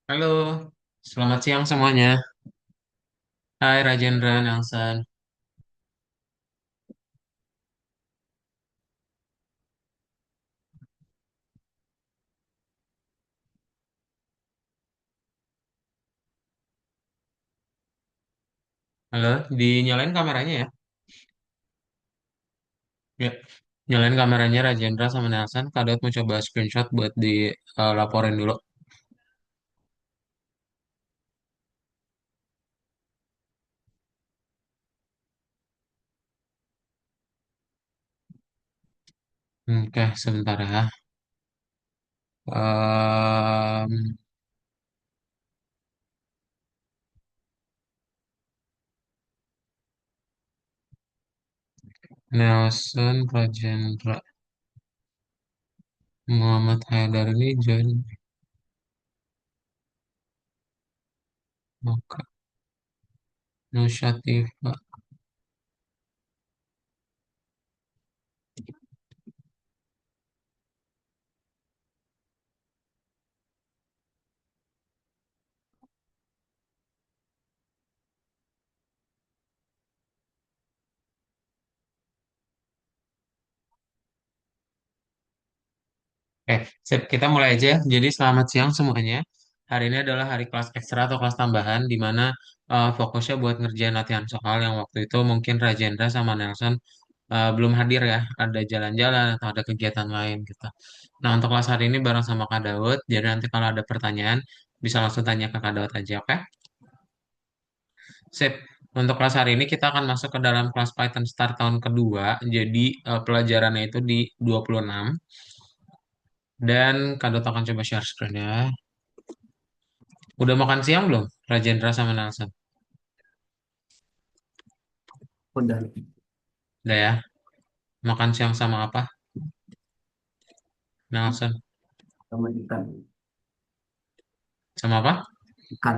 Halo, selamat siang semuanya. Hai Rajendra, Nelson. Halo, dinyalain kameranya ya? Ya, nyalain kameranya Rajendra sama Nelson. Kak Daud mau coba screenshot buat dilaporin dulu. Oke, sebentar ya. Ehm, Nelson Rajendra Muhammad Haidar ini join. Oke, Nusyatifah. Sip, kita mulai aja ya. Jadi selamat siang semuanya. Hari ini adalah hari kelas ekstra atau kelas tambahan di mana fokusnya buat ngerjain latihan soal yang waktu itu mungkin Rajendra sama Nelson belum hadir ya. Ada jalan-jalan atau ada kegiatan lain gitu. Nah, untuk kelas hari ini bareng sama Kak Daud. Jadi nanti kalau ada pertanyaan bisa langsung tanya ke Kak Daud aja, oke? Sip. Untuk kelas hari ini kita akan masuk ke dalam kelas Python Start tahun kedua. Jadi pelajarannya itu di 26. Dan Kak Daud akan coba share screen ya. Udah makan siang belum? Rajendra sama Nelson. Udah Udah ya. Makan siang sama apa? Nelson. sama ikan Sama apa? ikan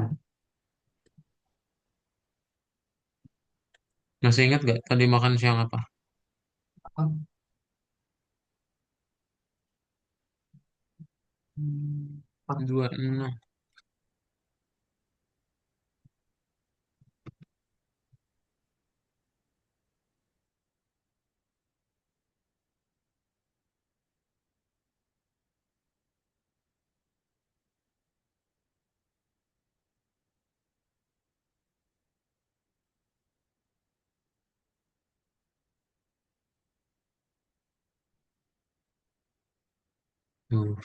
Masih ingat gak tadi makan siang apa? apa? 26. Tuh,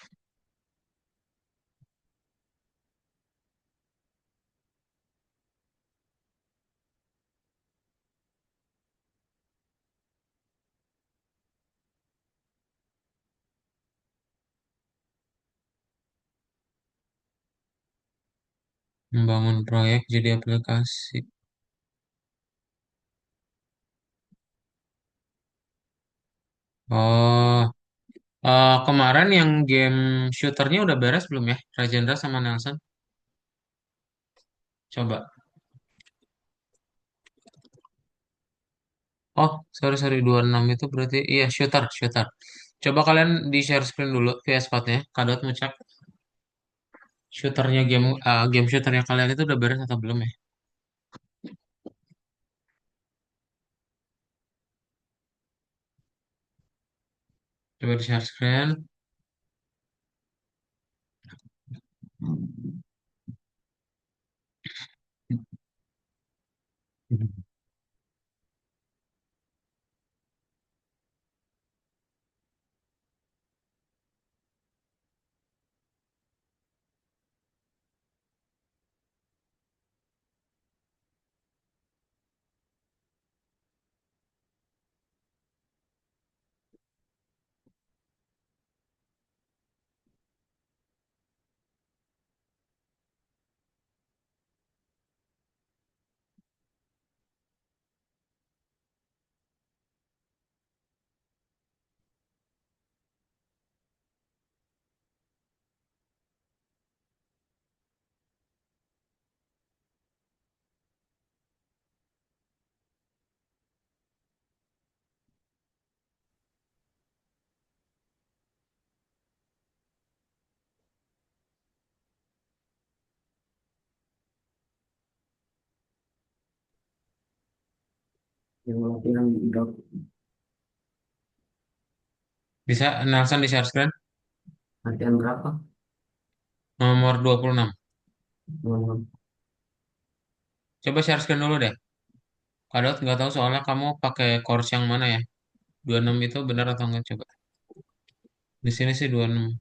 membangun proyek jadi aplikasi. Oh, kemarin yang game shooternya udah beres belum ya? Rajendra sama Nelson. Coba. Oh, sorry sorry 26 itu berarti iya shooter shooter. Coba kalian di share screen dulu via spotnya. Kadot mau cek shooternya game shooternya kalian itu udah beres atau belum ya? Coba di share screen. yang latihan drop Bisa Nelson di share screen latihan berapa? nomor 26. Nomor Coba share screen dulu deh. Kadang nggak tahu soalnya kamu pakai course yang mana ya. 26 itu benar atau enggak coba. Di sini sih 26.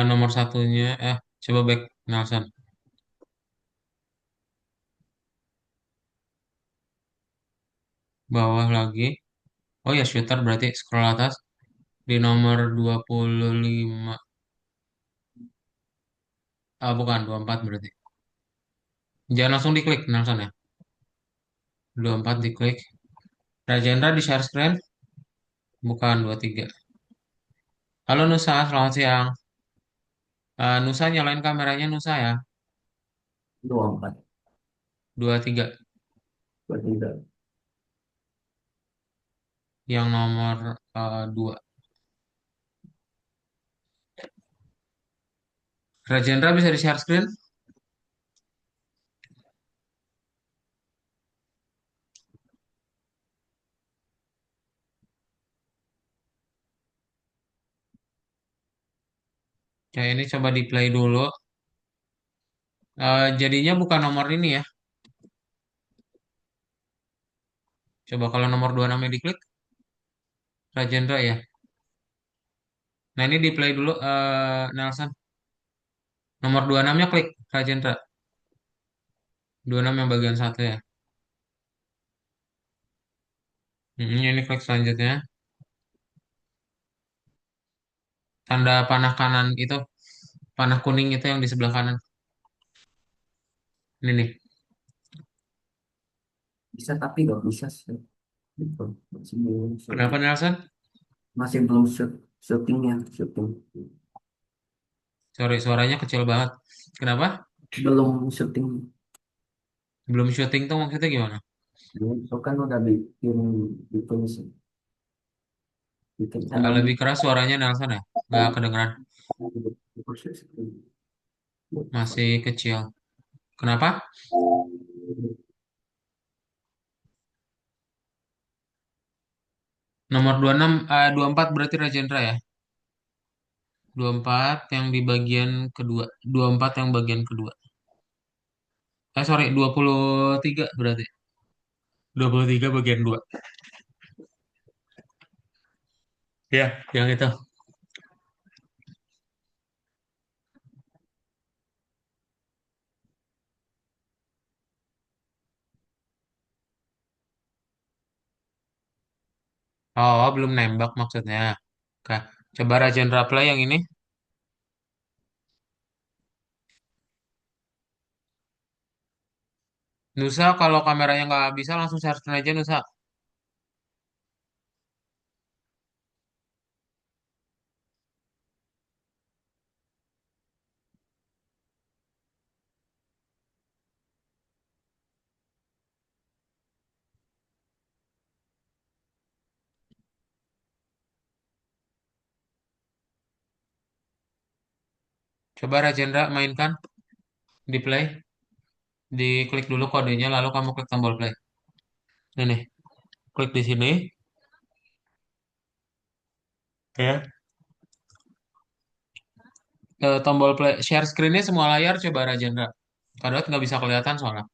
Nomor satunya, coba back Nelson. Bawah lagi. Oh ya, shooter berarti scroll atas. Di nomor 25. Bukan, 24 berarti. Jangan langsung diklik Nelson ya. 24 diklik. Rajendra di share screen. Bukan 23. Halo Nusa, selamat siang. Nusa nyalain kameranya Nusa ya. 24 23. berarti udah Yang nomor 2. Rajendra bisa di share screen. Ya ini coba di play dulu. Jadinya bukan nomor ini ya. Coba kalau nomor 26 nya diklik. Rajendra ya. Nah ini di play dulu Nelson. Nomor 26 nya klik Rajendra. 26 yang bagian satu ya. Ini klik selanjutnya. Tanda panah kanan itu. Panah kuning itu yang di sebelah kanan. Ini nih. bisa tapi nggak bisa sih. Gitu. Masih belum Kenapa syuting. Nelson? Masih belum syutingnya syuting. Sorry, suaranya kecil banget. Kenapa? Belum syuting. Belum syuting tuh maksudnya gimana? Itu kan udah bikin bikin bikin Lebih animasi. keras suaranya Nelson ya? Nggak kedengeran. Masih kecil. Kenapa? Nomor 26, 24 berarti Rajendra ya? 24 yang di bagian kedua. 24 yang bagian kedua. Sorry, 23 berarti. 23 bagian 2. Ya, yang itu. Oh, belum nembak maksudnya. Oke, coba Rajendra Play yang ini. Nusa, kalau kameranya nggak bisa langsung share screen aja Nusa. Coba Rajendra mainkan di play. Diklik dulu kodenya, lalu kamu klik tombol play. Ini nih, klik di sini. Ya. Tombol play, share screen-nya semua layar coba Rajendra. Kadot nggak bisa kelihatan soalnya.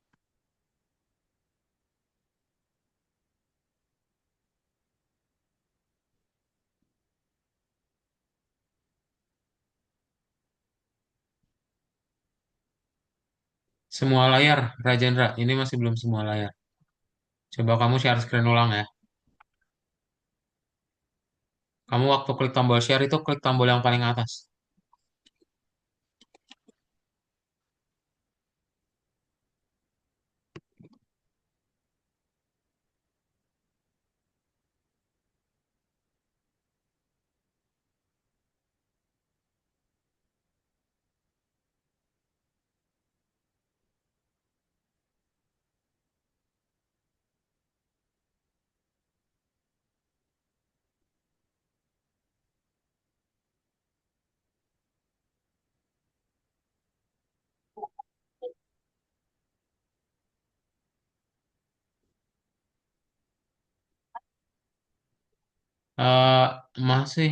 Semua layar, Rajendra. Ini masih belum semua layar. Coba kamu share screen ulang ya. Kamu waktu klik tombol share itu klik tombol yang paling atas. Eh masih,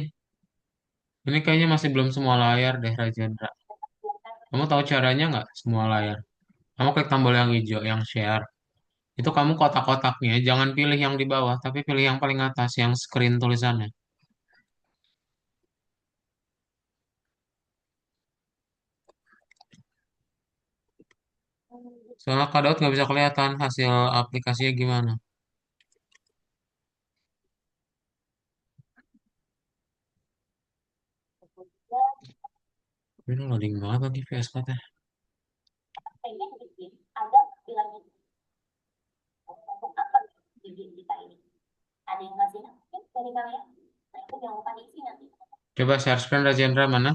ini kayaknya masih belum semua layar deh, Rajendra. Kamu tahu caranya nggak semua layar? Kamu klik tombol yang hijau, yang share. Itu kamu kotak-kotaknya, jangan pilih yang di bawah, tapi pilih yang paling atas, yang screen tulisannya. Soalnya Kak Daud nggak bisa kelihatan hasil aplikasinya gimana. Ini loading banget lagi VS Code-nya. Coba share screen Rajendra mana?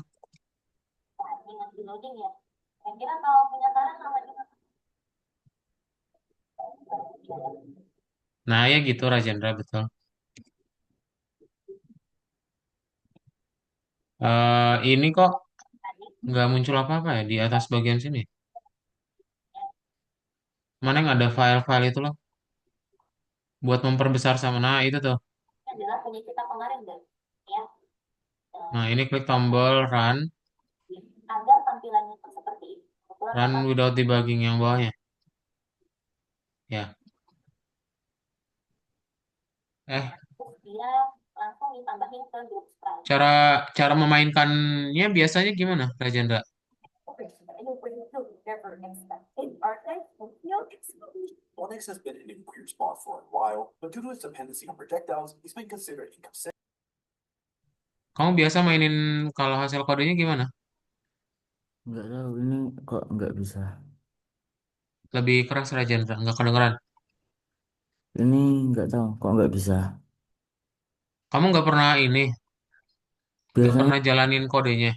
Nah ya gitu Rajendra, betul. Ini kok nggak muncul apa-apa ya di atas bagian sini. Mana yang ada file-file itu loh, buat memperbesar sama. Nah itu tuh. Nah ini klik tombol run, run without debugging yang bawahnya. Ya, eh cara cara memainkannya biasanya gimana, Rajendra? Onyx has been in a weird spot for a while, but due to its dependency on projectiles, it's been considered inconsistent. Kamu biasa mainin kalau hasil kodenya gimana? Nggak tahu ini kok nggak bisa. Lebih keras Rajendra, nggak kedengeran. Ini nggak tahu kok nggak bisa. Kamu nggak pernah ini, nggak Biasanya pernah jalanin kodenya.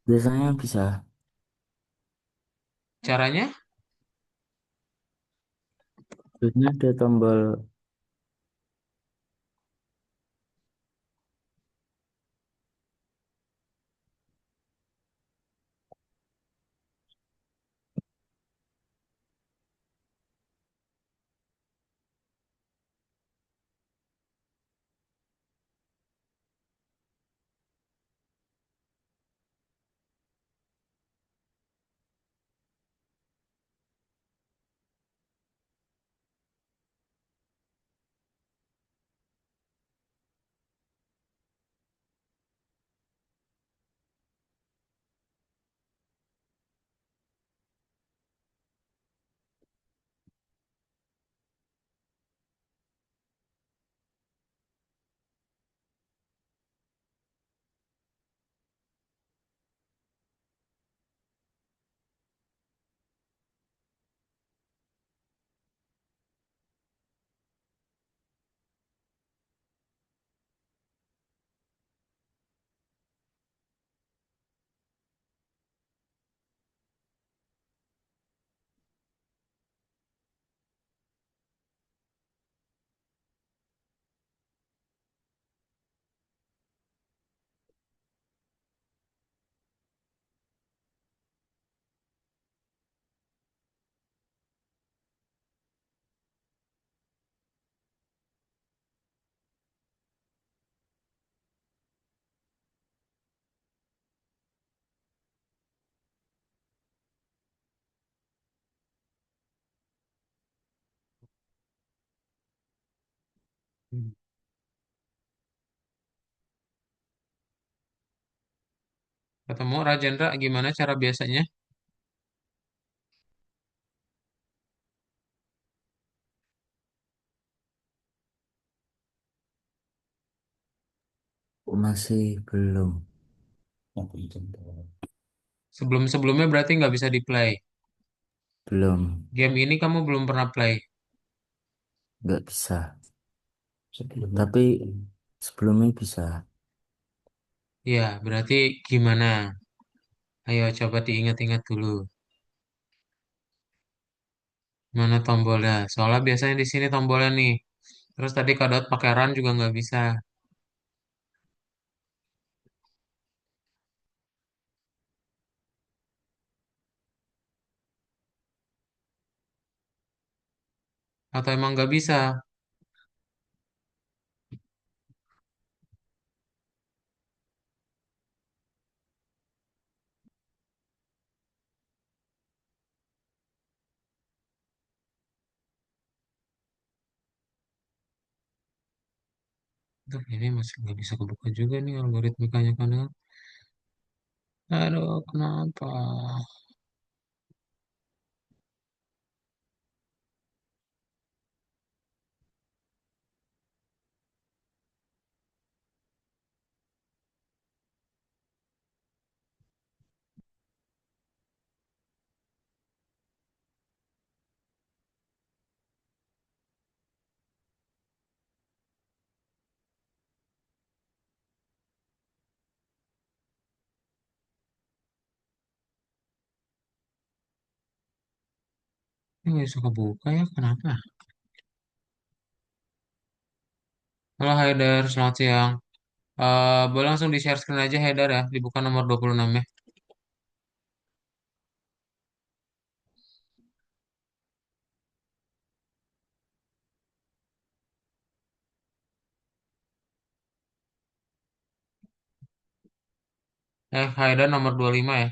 biasanya bisa. Caranya? Biasanya ada tombol. Hmm. Ketemu Rajendra, gimana cara biasanya? Masih belum. Sebelum-sebelumnya berarti nggak bisa di play. Belum. Game ini kamu belum pernah play. Nggak bisa. Tapi sebelumnya bisa. Ya, berarti gimana? Ayo coba diingat-ingat dulu. Mana tombolnya? Soalnya biasanya di sini tombolnya nih. Terus tadi Kak pakai run juga nggak bisa. Atau emang nggak bisa? Tuh, ini masih nggak bisa kebuka juga nih algoritmikanya karena. Aduh, kenapa? Ini nggak bisa kebuka ya, kenapa? Halo Haidar, selamat siang. Boleh langsung di share screen aja Haidar ya, dibuka nomor 26 ya. Haidar nomor 25 ya.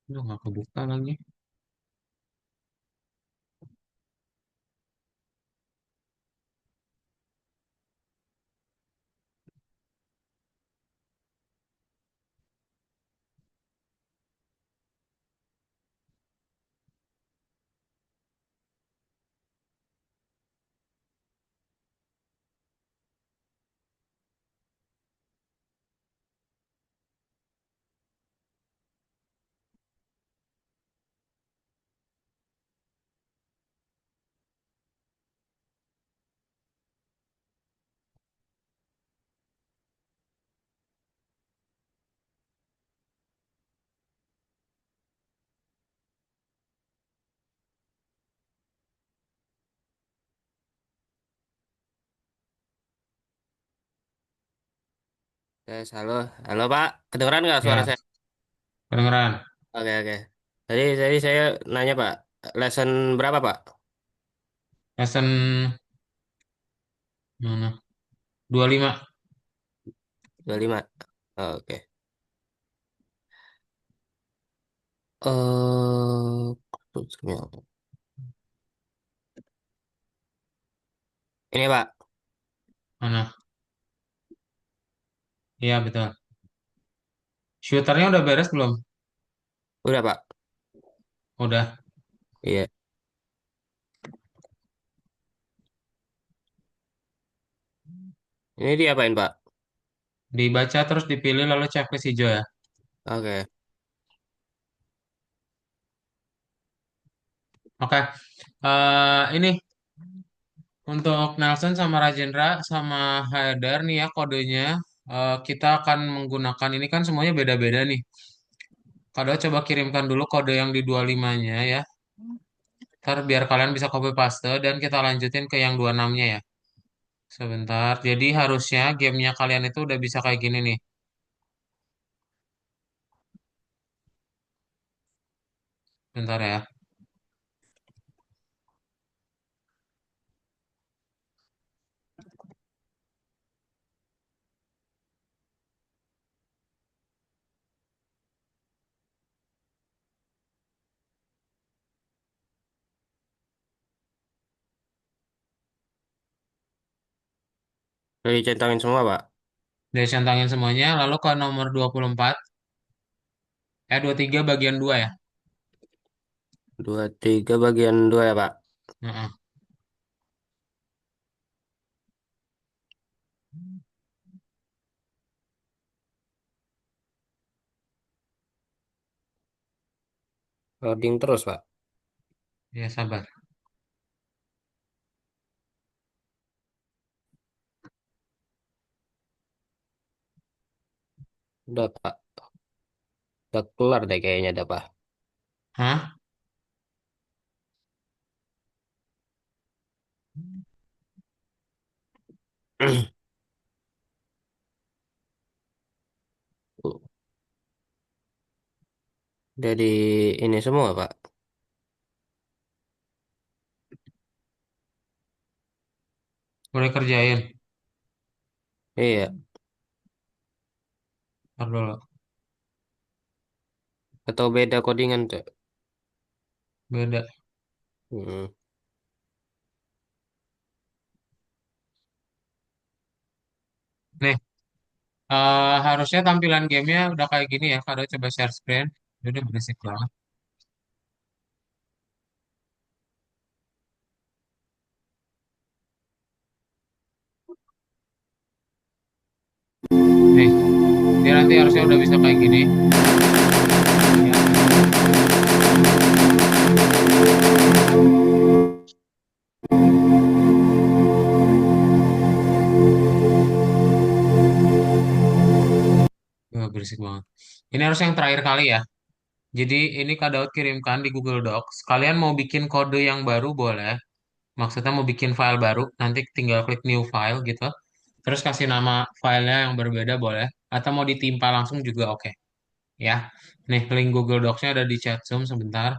Udah nggak kebuka lagi. Tes, halo, halo Pak, kedengeran nggak suara Ya, saya? kedengeran. Oke, oke. Tadi saya nanya Pak, lesson berapa Pak? Lesson mana? 25. 25. Oke. Ini Pak, Mana? Iya, betul. Shooternya udah beres belum? udah Pak. Udah. Iya. Ini diapain Pak? Dibaca terus dipilih lalu checklist hijau ya. Oke. Oke. Ini untuk Nelson sama Rajendra sama Haidar nih ya kodenya. Kita akan menggunakan ini kan semuanya beda-beda nih. Kado coba kirimkan dulu kode yang di 25-nya ya. Ntar biar kalian bisa copy paste dan kita lanjutin ke yang 26-nya ya. Sebentar. Jadi harusnya gamenya kalian itu udah bisa kayak gini nih. Bentar ya. Udah dicentangin semua Pak. Udah centangin semuanya. Lalu ke nomor 24. 23 bagian 2 ya. 23 bagian 2 ya Pak. Heeh. Loading terus Pak. Ya sabar. Udah Pak. Udah keluar deh kayaknya dah Pak. Hah? Udah di ini semua Pak. Boleh kerjain. Iya. Ntar dulu. Atau beda codingan tuh. Beda. Hmm. Nih, harusnya tampilan gamenya udah kayak gini ya. Kalau coba share screen, udah berisik banget. Nih, dia nanti harusnya udah bisa kayak gini. Ya, berisik banget. Ini harus yang terakhir kali ya. Jadi ini Kak Daud kirimkan di Google Docs. Kalian mau bikin kode yang baru boleh. Maksudnya mau bikin file baru, nanti tinggal klik new file gitu. Terus kasih nama filenya yang berbeda boleh. Atau mau ditimpa langsung juga oke. Ya, nih link Google Docs-nya ada di chat Zoom sebentar.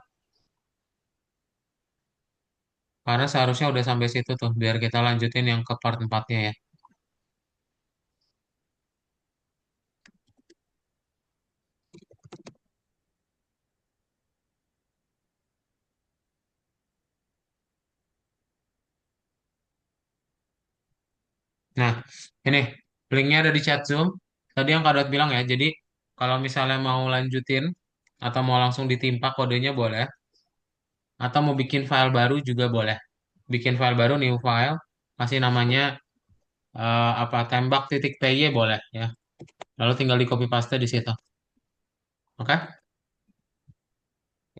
Karena seharusnya udah sampai situ tuh, biar kita lanjutin yang ke part 4-nya ya. Nah, ini linknya ada di chat Zoom. Tadi yang Kak Daud bilang ya, jadi kalau misalnya mau lanjutin atau mau langsung ditimpa kodenya boleh. Atau mau bikin file baru juga boleh. Bikin file baru, new file, kasih namanya apa tembak titik py boleh ya. Lalu tinggal di copy paste di situ. Oke?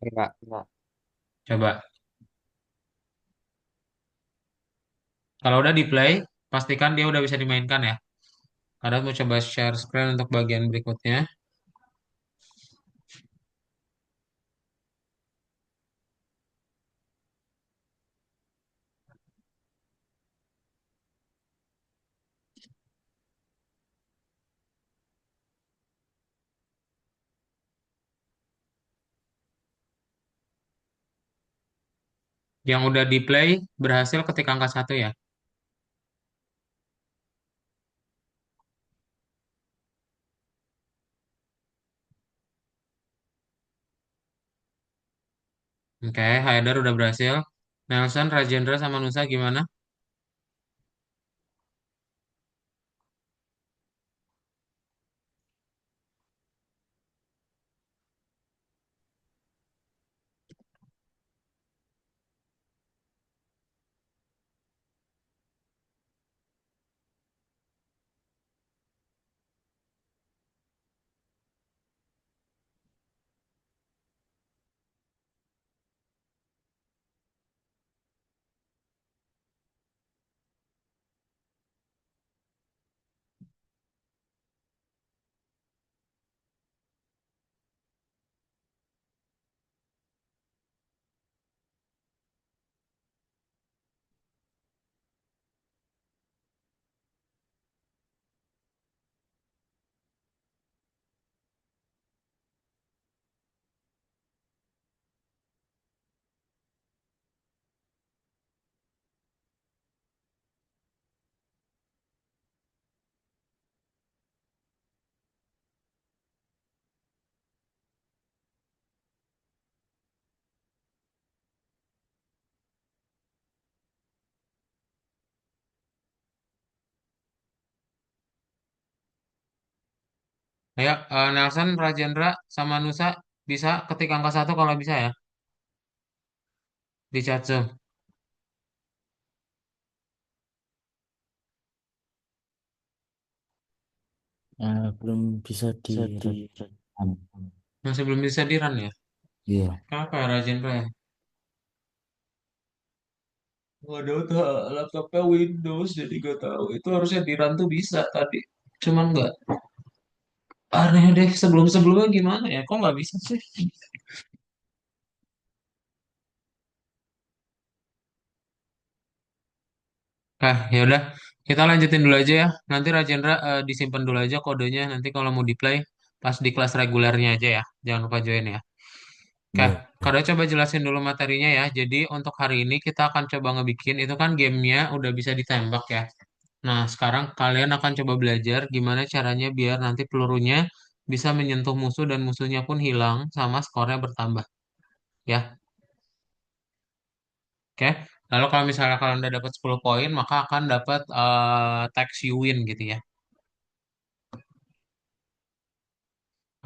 Enggak, enggak. Coba. Kalau udah di play, pastikan dia udah bisa dimainkan ya. Kadang mau coba share screen untuk bagian berikutnya. Yang udah di play berhasil ketik angka satu ya. Oke, Haidar udah berhasil. Nelson, Rajendra, sama Nusa gimana? Ayo, Nelson, Rajendra, sama Nusa bisa ketik angka satu kalau bisa ya di chat Zoom. Belum bisa di bisa di Masih belum bisa di run ya? Iya. Kenapa ya Rajendra ya? Waduh, tuh laptopnya Windows jadi gak tahu. Itu harusnya di run tuh bisa tadi. Cuman nggak. Aneh deh, sebelum-sebelumnya gimana ya? Kok nggak bisa sih? Ya udah, kita lanjutin dulu aja ya. Nanti Rajendra disimpan dulu aja kodenya. Nanti kalau mau di play, pas di kelas regulernya aja ya. Jangan lupa join ya. Oke, Iya. Kado coba jelasin dulu materinya ya. Jadi untuk hari ini kita akan coba ngebikin, itu kan gamenya udah bisa ditembak ya. Nah, sekarang kalian akan coba belajar gimana caranya biar nanti pelurunya bisa menyentuh musuh dan musuhnya pun hilang sama skornya bertambah. Ya, Oke. Lalu kalau misalnya kalian udah dapat 10 poin, maka akan dapat tax you win gitu ya.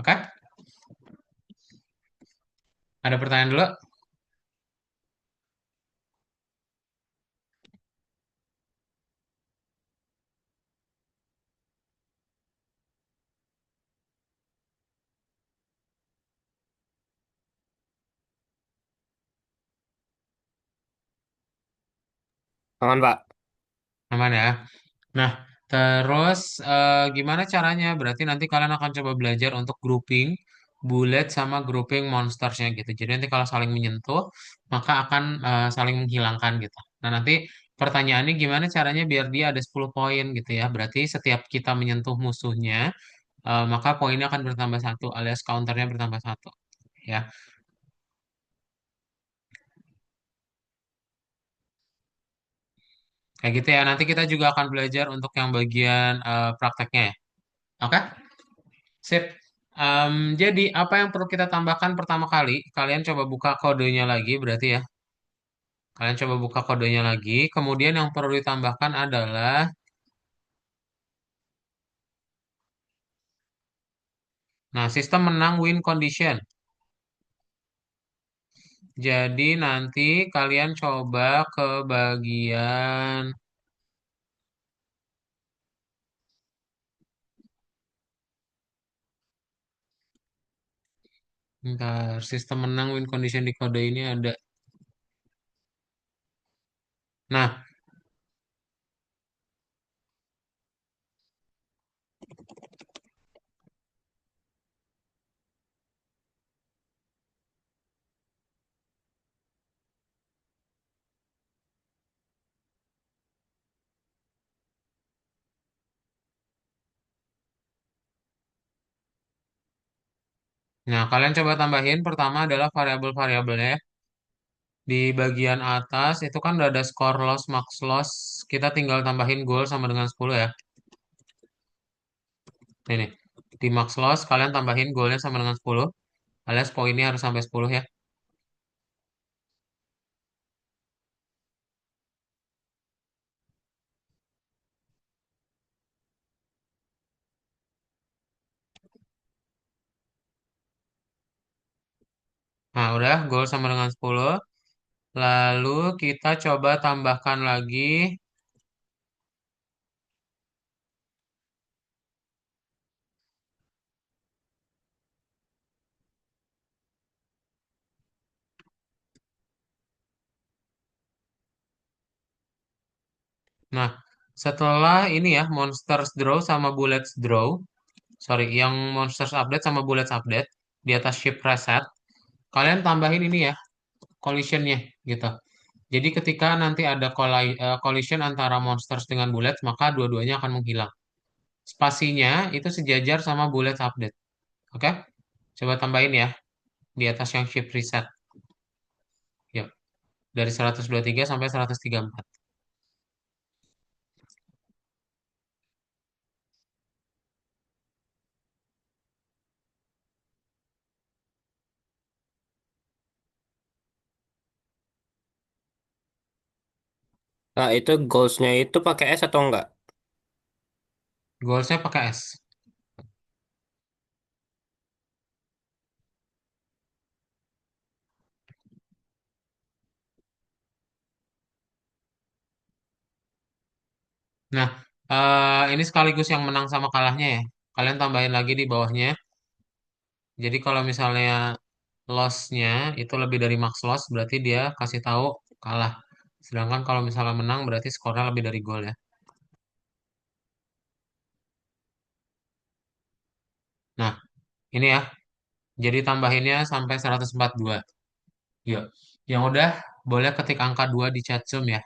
Oke? Ada pertanyaan dulu? Aman, Pak. Aman ya. Nah, terus gimana caranya? Berarti nanti kalian akan coba belajar untuk grouping bullet sama grouping monstersnya gitu. Jadi nanti kalau saling menyentuh, maka akan saling menghilangkan gitu. Nah, nanti pertanyaannya gimana caranya biar dia ada 10 poin gitu ya. Berarti setiap kita menyentuh musuhnya, maka poinnya akan bertambah satu alias counternya bertambah satu. Ya, kayak gitu ya. Nanti kita juga akan belajar untuk yang bagian prakteknya ya. Oke? Sip. Jadi apa yang perlu kita tambahkan pertama kali? Kalian coba buka kodenya lagi berarti ya. Kalian coba buka kodenya lagi. Kemudian yang perlu ditambahkan adalah, nah, sistem menang win condition. Jadi nanti kalian coba ke bagian, bentar, sistem menang win condition di kode ini ada. Nah, nah, kalian coba tambahin. Pertama adalah variabel-variabelnya ya. Di bagian atas itu kan udah ada score loss, max loss. Kita tinggal tambahin goal sama dengan 10 ya. Ini, di max loss kalian tambahin goalnya sama dengan 10, alias poinnya harus sampai 10 ya. Nah, udah goal sama dengan 10. Lalu kita coba tambahkan lagi. Nah, setelah ini ya, monsters draw sama bullets draw. Sorry, yang monsters update sama bullets update. Di atas ship reset. Kalian tambahin ini ya, collisionnya gitu. Jadi ketika nanti ada collision antara monsters dengan bullets, maka dua-duanya akan menghilang. Spasinya itu sejajar sama bullets update. Oke? Coba tambahin ya di atas yang shift reset. Yuk, dari 123 sampai 134. Nah, itu goalsnya itu pakai S atau enggak? Goalsnya pakai S. Nah, ini sekaligus yang menang sama kalahnya ya. Kalian tambahin lagi di bawahnya. Jadi kalau misalnya loss-nya itu lebih dari max loss, berarti dia kasih tahu kalah. Sedangkan kalau misalnya menang, berarti skornya lebih dari gol ya. Nah, ini ya. Jadi tambahinnya sampai 142. Yuk. Yang udah, boleh ketik angka 2 di chat Zoom ya.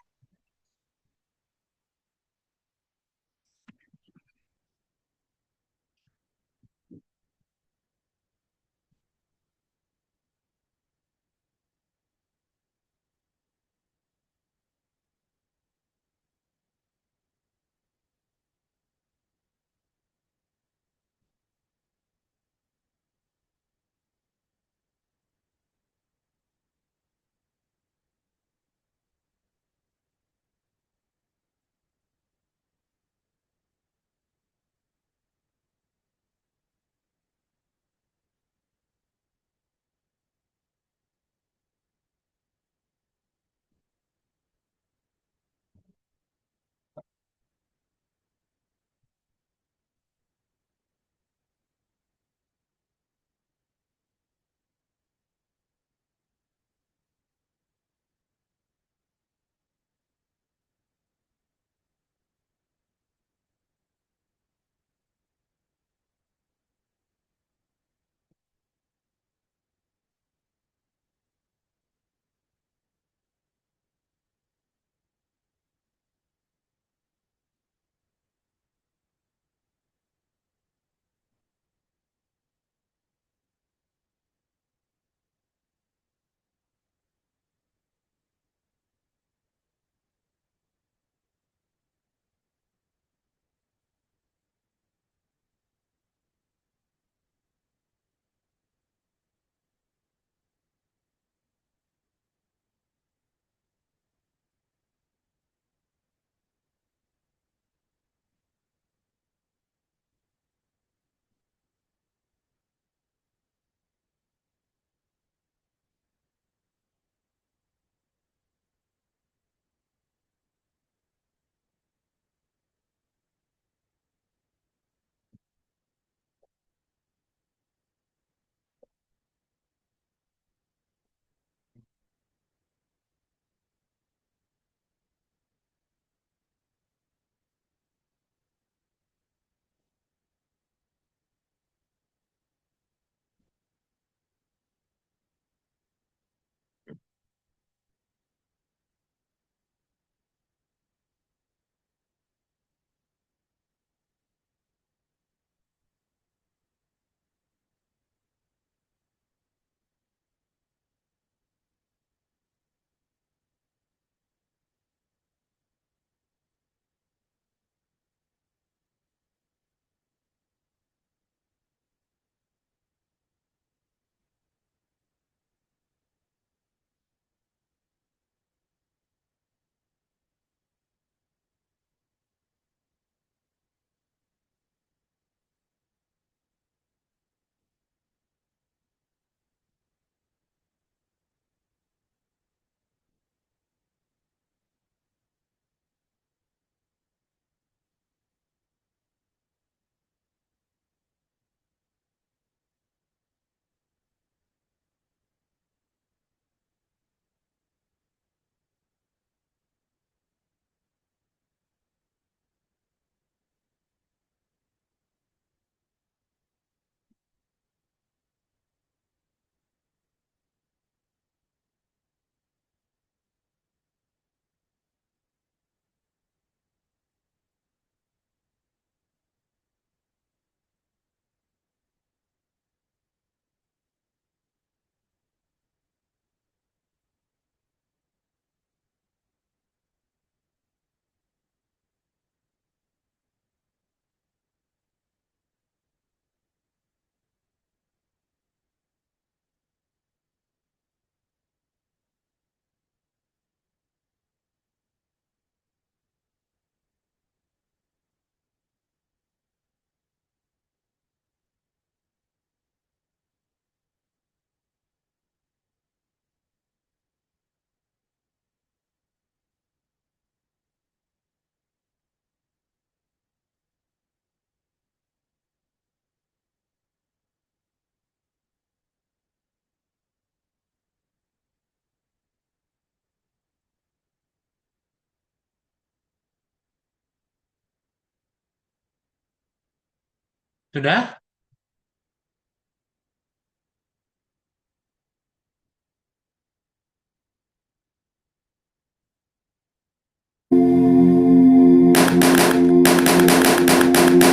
Sudah?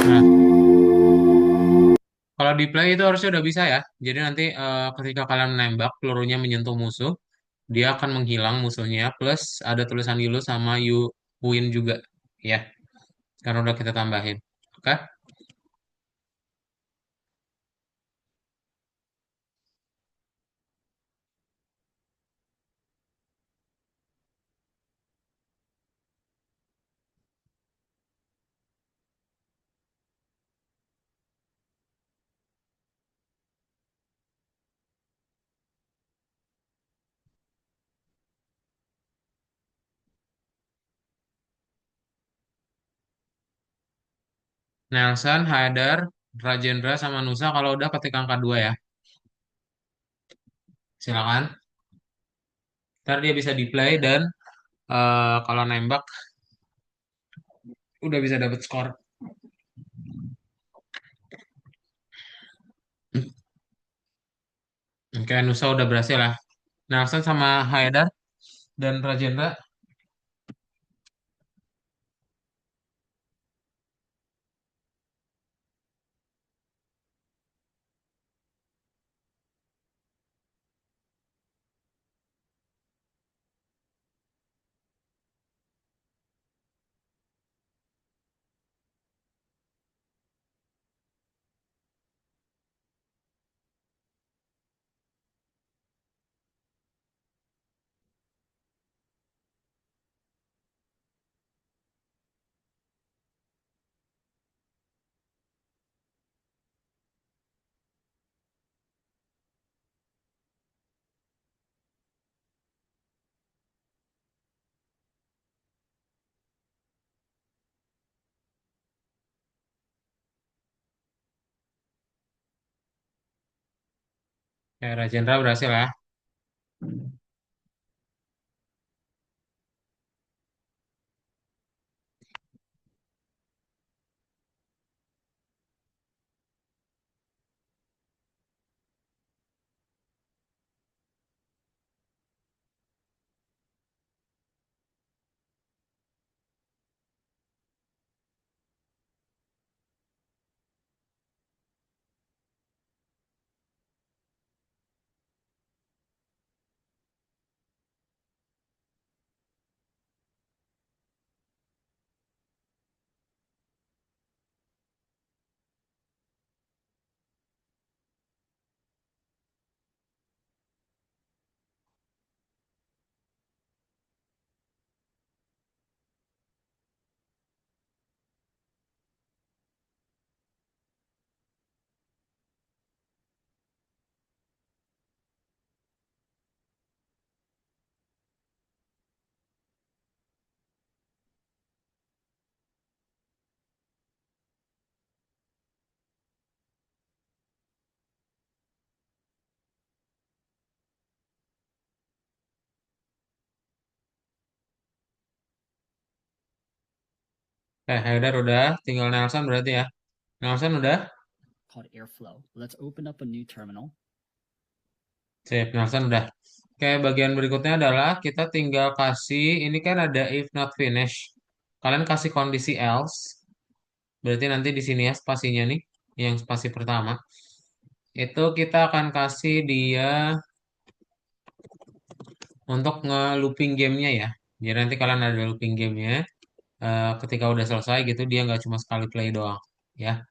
Nah, kalau di play itu harusnya udah bisa ya. Jadi nanti ketika kalian menembak, pelurunya menyentuh musuh, dia akan menghilang musuhnya. Plus ada tulisan you lose sama you win juga. Ya, karena udah kita tambahin. Oke? Nelson, Haidar, Rajendra, sama Nusa kalau udah ketik angka 2 ya. Silakan. Ntar dia bisa di play dan kalau nembak udah bisa dapet skor. Oke, Nusa udah berhasil lah. Nelson sama Haidar dan Rajendra. Ya, Rajendra berhasil ya. Haidar udah, tinggal Nelson berarti ya. Nelson udah, called Airflow. Let's open up a new terminal. sip, Nelson udah. Oke, bagian berikutnya adalah kita tinggal kasih, ini kan ada if not finish. Kalian kasih kondisi else, berarti nanti di sini ya spasinya nih, yang spasi pertama. Itu kita akan kasih dia untuk nge-looping gamenya ya. Jadi nanti kalian ada looping gamenya, ketika udah selesai gitu dia nggak cuma sekali play doang, ya.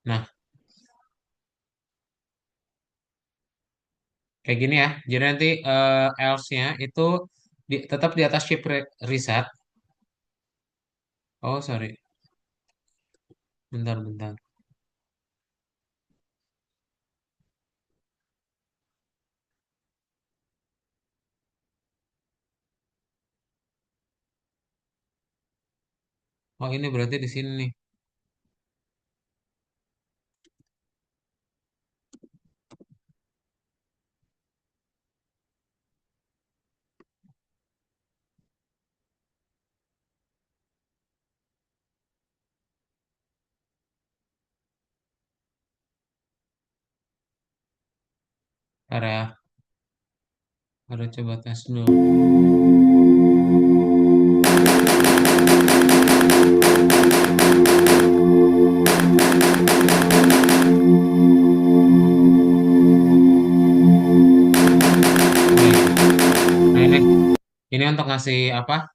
Nah, kayak gini ya. Jadi nanti else-nya itu tetap di atas shift reset. Oh, sorry. Bentar, bentar. Oh, ini berarti di sini nih. Ntar ya, baru coba tes dulu. Nih, nah ini untuk ngasih apa?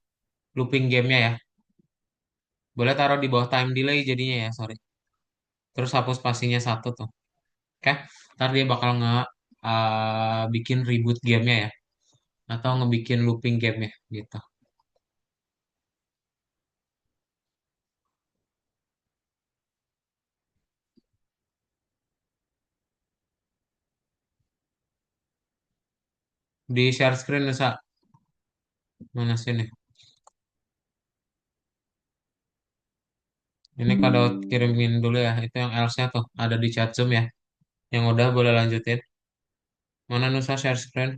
Looping gamenya ya. Boleh taruh di bawah time delay jadinya ya, sorry. Terus hapus spasinya satu tuh. Oke, ntar dia bakal bikin reboot gamenya ya. Atau ngebikin looping gamenya gitu. Di share screen bisa mana sini? Ini kado kirimin dulu ya. Itu yang else-nya tuh ada di chat Zoom ya. Yang udah boleh lanjutin. Mana Nusa share screen?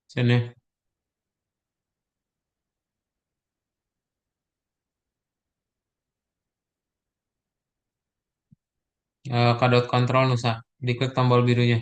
Sini. Kado kontrol Nusa. Diklik tombol birunya.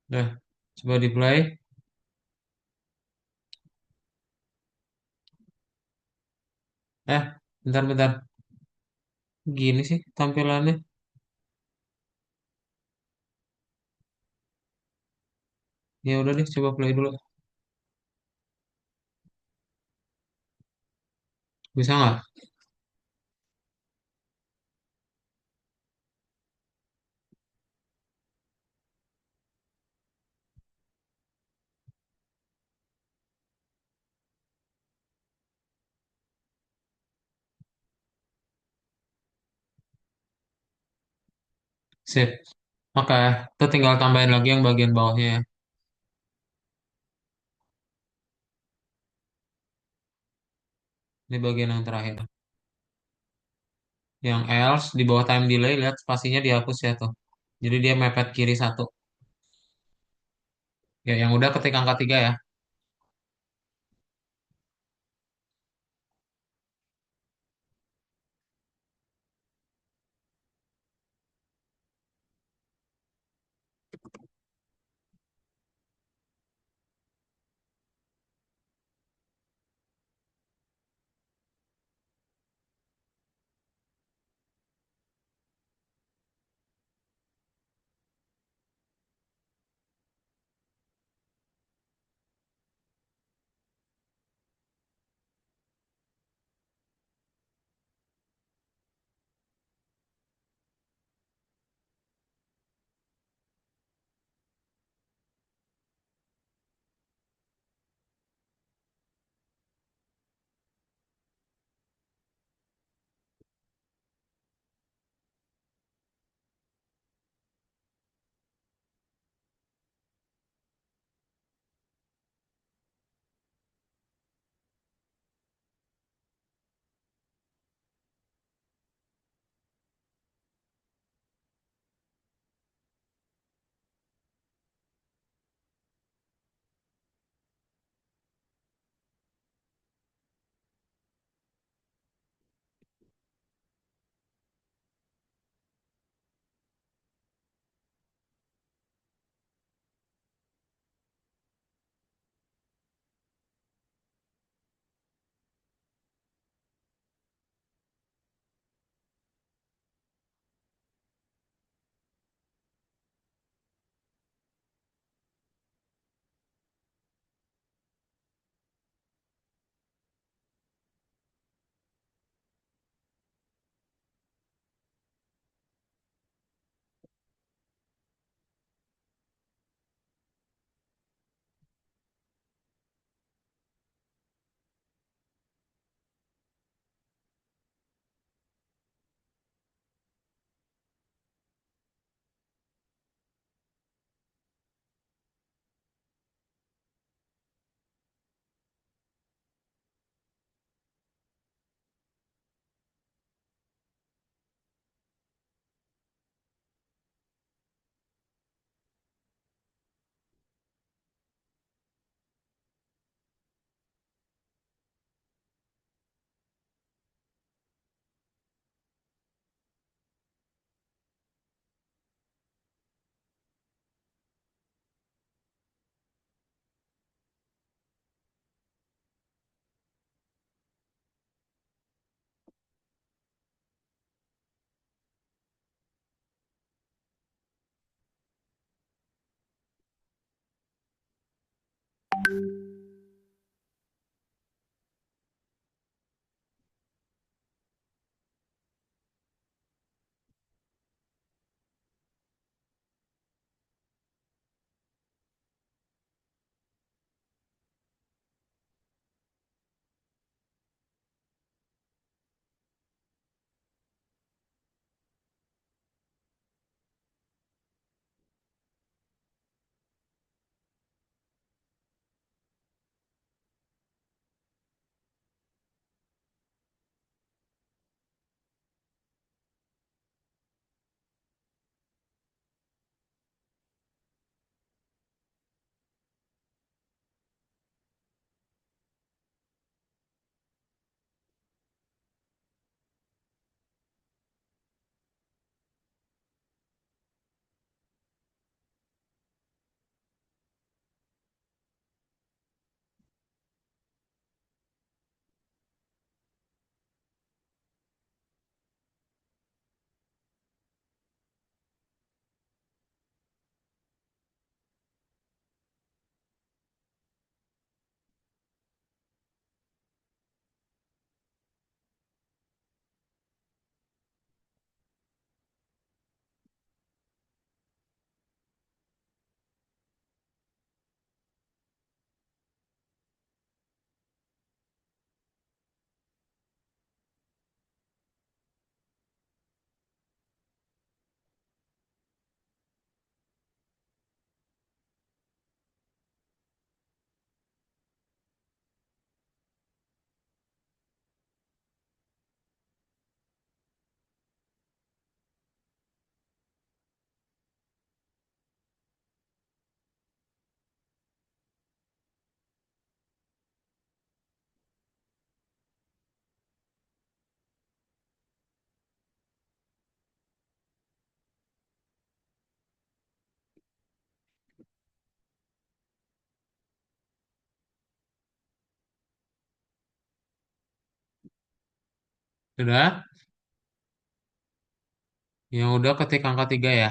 Udah. Coba di play. Bentar-bentar. Gini sih tampilannya. Ya udah deh, coba play dulu. Bisa nggak? Sip. Oke, kita tinggal tambahin lagi yang bagian bawahnya ya. Ini bagian yang terakhir. Yang else di bawah time delay, lihat spasinya dihapus ya tuh. Jadi dia mepet kiri satu. Ya, yang udah ketik angka 3 ya. Sudah? Yang udah ketik angka 3 ya.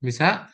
Bisa?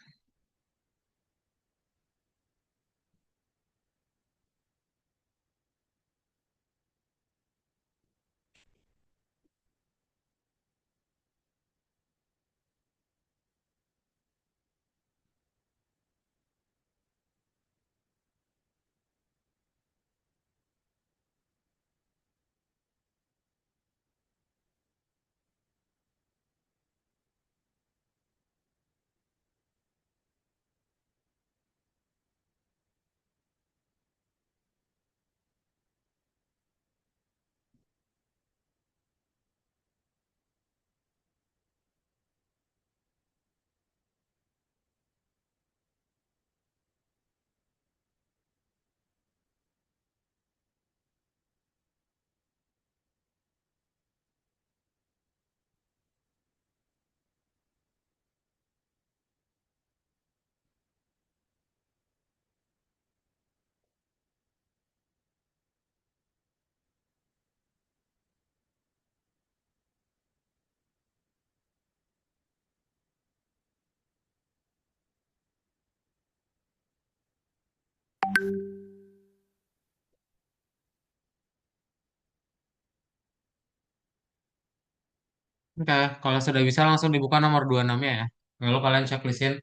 Oke, kalau sudah bisa langsung dibuka nomor 26-nya ya. Lalu kalian checklistin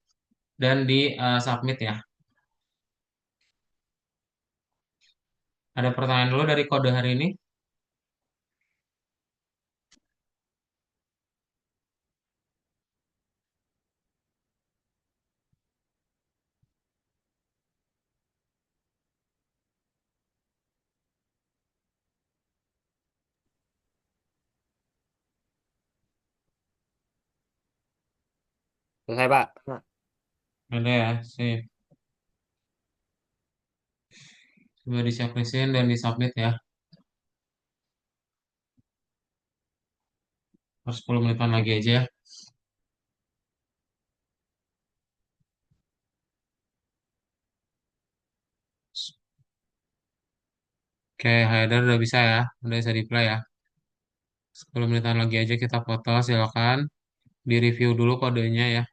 dan di submit ya. Ada pertanyaan dulu dari kode hari ini. Selesai, Pak. Ada ya, sih. Coba di checklistin dan di submit ya. Per 10 menitan lagi aja ya. Oke, header udah bisa ya. Udah bisa di play ya. 10 menitan lagi aja kita foto, silakan. Di review dulu kodenya ya.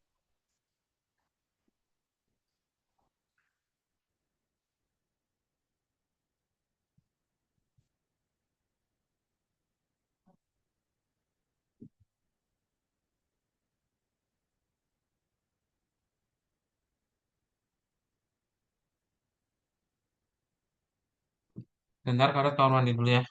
Bentar, karena kamar mandi dulu ya.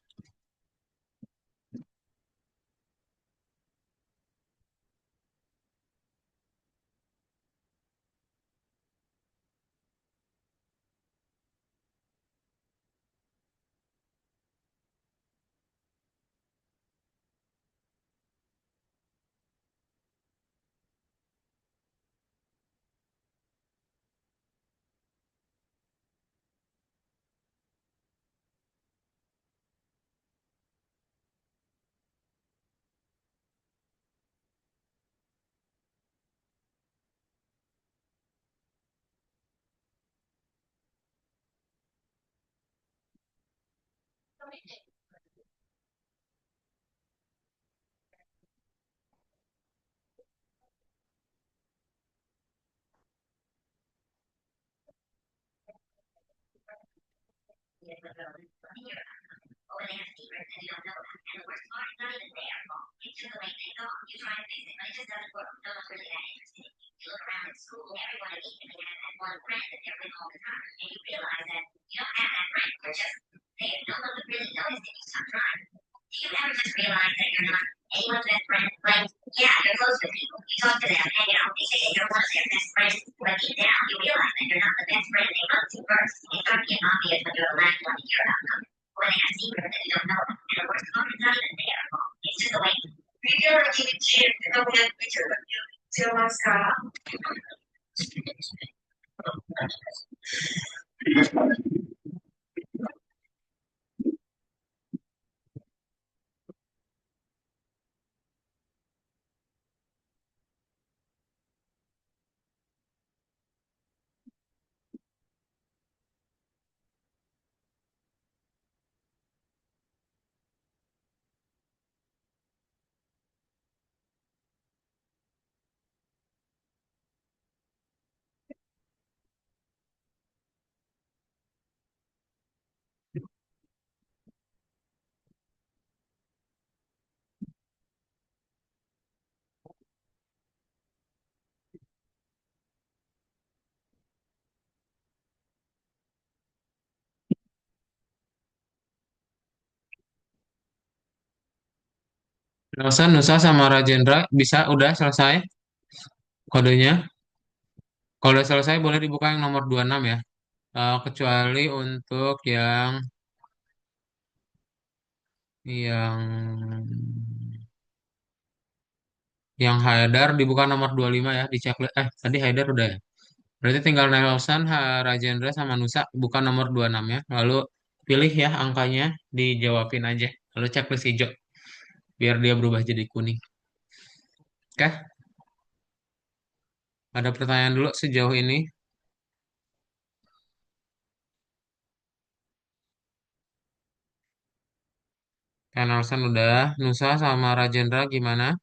Nelson, Nusa, sama Rajendra bisa udah selesai kodenya. Kalau udah selesai boleh dibuka yang nomor 26 ya. Kecuali untuk yang yang Haidar dibuka nomor 25 ya di checklist. Tadi Haidar udah ya. Berarti tinggal Nelson, Rajendra sama Nusa buka nomor 26 ya. Lalu pilih ya angkanya, dijawabin aja. Lalu checklist hijau biar dia berubah jadi kuning. Oke, ada pertanyaan dulu sejauh ini. Kayak Nelson udah, Nusa sama Rajendra gimana?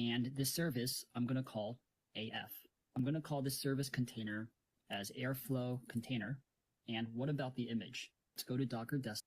And this service I'm going to call AF. I'm going to call this service container as Airflow container. And what about the image? Let's go to Docker Desktop.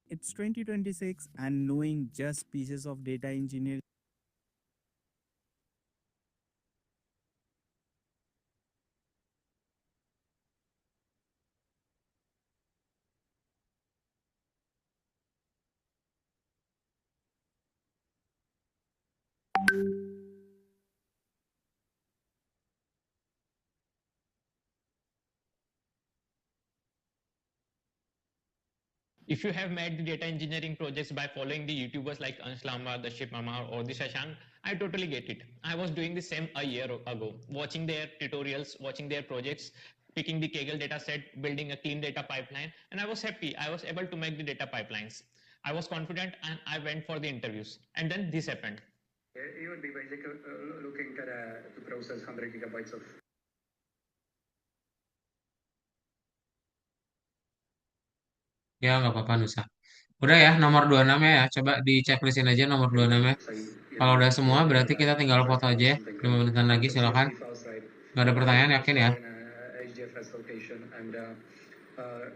It's 2026 and knowing just pieces of data engineering. If you have made the data engineering projects by following the YouTubers like Ansh Lamba, the Ship Mama, or the Shashank, I totally get it. I was doing the same a year ago, watching their tutorials, watching their projects, picking the Kaggle data set, building a clean data pipeline, and I was happy. I was able to make the data pipelines. I was confident and I went for the interviews. And then this happened. You would be basically looking to process 100 gigabytes of Ya, nggak apa-apa Nusa. Udah ya, nomor 26 ya. Coba di checklistin aja nomor 26 ya. say, Kalau udah semua, berarti kita tinggal foto extract aja or ya. something 5 from menitan lagi, the silakan. CSV files, right? Nggak ada pertanyaan, yakin ya? Store in a HDFS location, and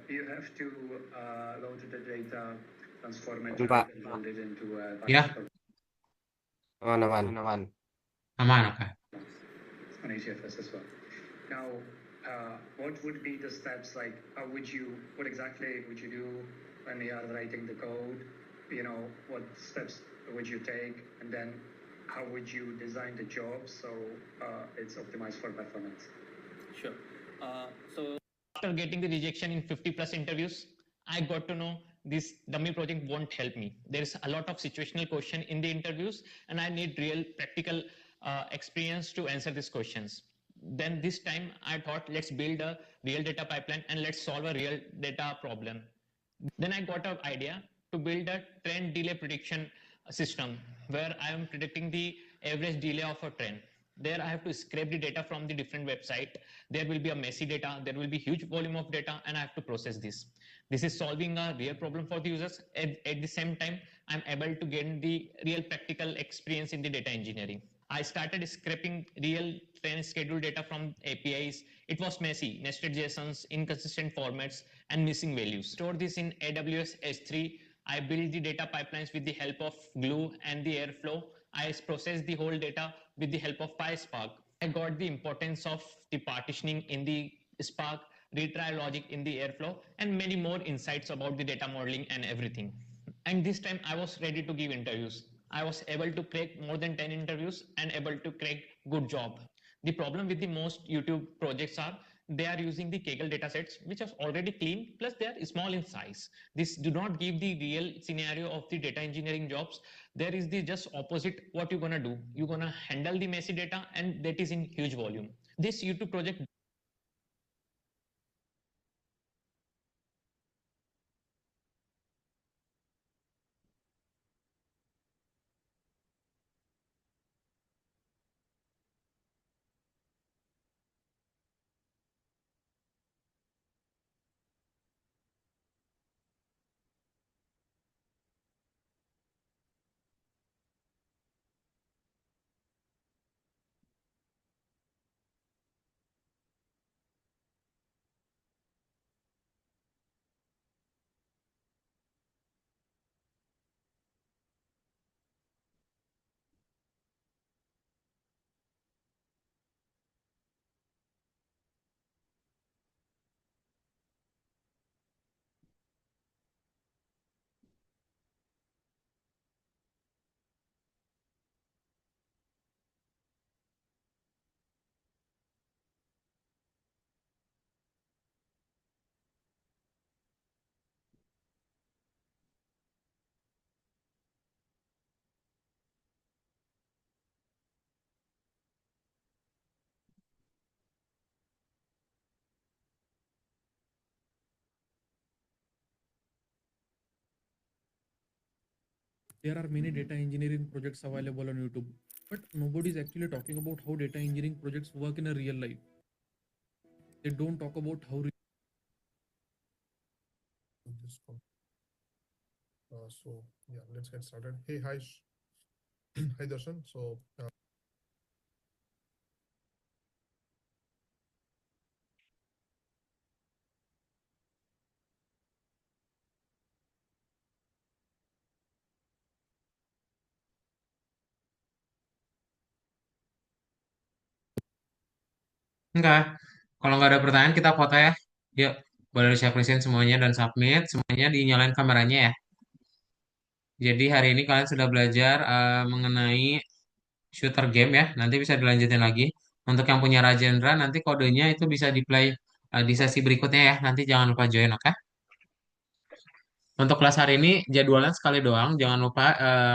you have to load the data, transform it, Pak. and build it into Ya. Aman. Aman, oke. on HDFS as well. Now, what would be the steps? Like, what exactly would you do when you are writing the code? You know, what steps would you take, and then how would you design the job so it's optimized for performance? Sure. So after getting the rejection in 50 plus interviews, I got to know this dummy project won't help me. There's a lot of situational question in the interviews, and I need real practical experience to answer these questions. Then this time I thought, let's build a real data pipeline and let's solve a real data problem. Then I got an idea to build a train delay prediction system where I am predicting the average delay of a train. There I have to scrape the data from the different website. There will be a messy data, there will be huge volume of data, and I have to process this. This is solving a real problem for the users. At the same time, I'm able to gain the real practical experience in the data engineering. I started scraping real train schedule data from APIs. It was messy, nested JSONs, inconsistent formats, and missing values. Store this in AWS S3. I built the data pipelines with the help of Glue and the Airflow. I processed the whole data with the help of PySpark. I got the importance of the partitioning in the Spark, retry logic in the Airflow, and many more insights about the data modeling and everything. And this time I was ready to give interviews. I was able to crack more than 10 interviews and able to crack good job. The problem with the most YouTube projects are they are using the Kaggle datasets, which are already clean, plus they are small in size. This do not give the real scenario of the data engineering jobs. There is the just opposite. What you're gonna do? You're gonna handle the messy data, and that is in huge volume. This YouTube project. There are many data engineering projects available on YouTube, but nobody is actually talking about how data engineering projects work in a real life. They don't talk about how this call. So yeah, let's get started. Hey, hi, hi Darshan. So Enggak. Kalau nggak ada pertanyaan kita foto ya. Yuk, boleh share present semuanya dan submit. Semuanya dinyalain kameranya ya. Jadi hari ini kalian sudah belajar mengenai shooter game ya. Nanti bisa dilanjutin lagi. Untuk yang punya Rajendra, nanti kodenya itu bisa di play di sesi berikutnya ya. Nanti jangan lupa join, oke? Untuk kelas hari ini jadwalnya sekali doang. Jangan lupa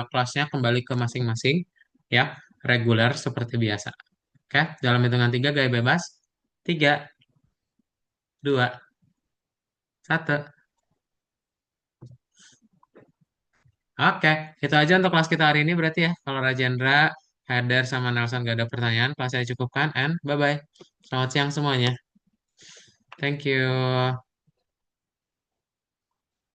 kelasnya kembali ke masing-masing ya. Reguler seperti biasa. Oke, dalam hitungan tiga gaya bebas. Tiga, dua, satu. Oke, itu aja untuk kelas kita hari ini berarti ya. Kalau Rajendra, Heather, sama Nelson gak ada pertanyaan, kelas saya cukupkan, and bye-bye. Selamat siang semuanya. Thank you.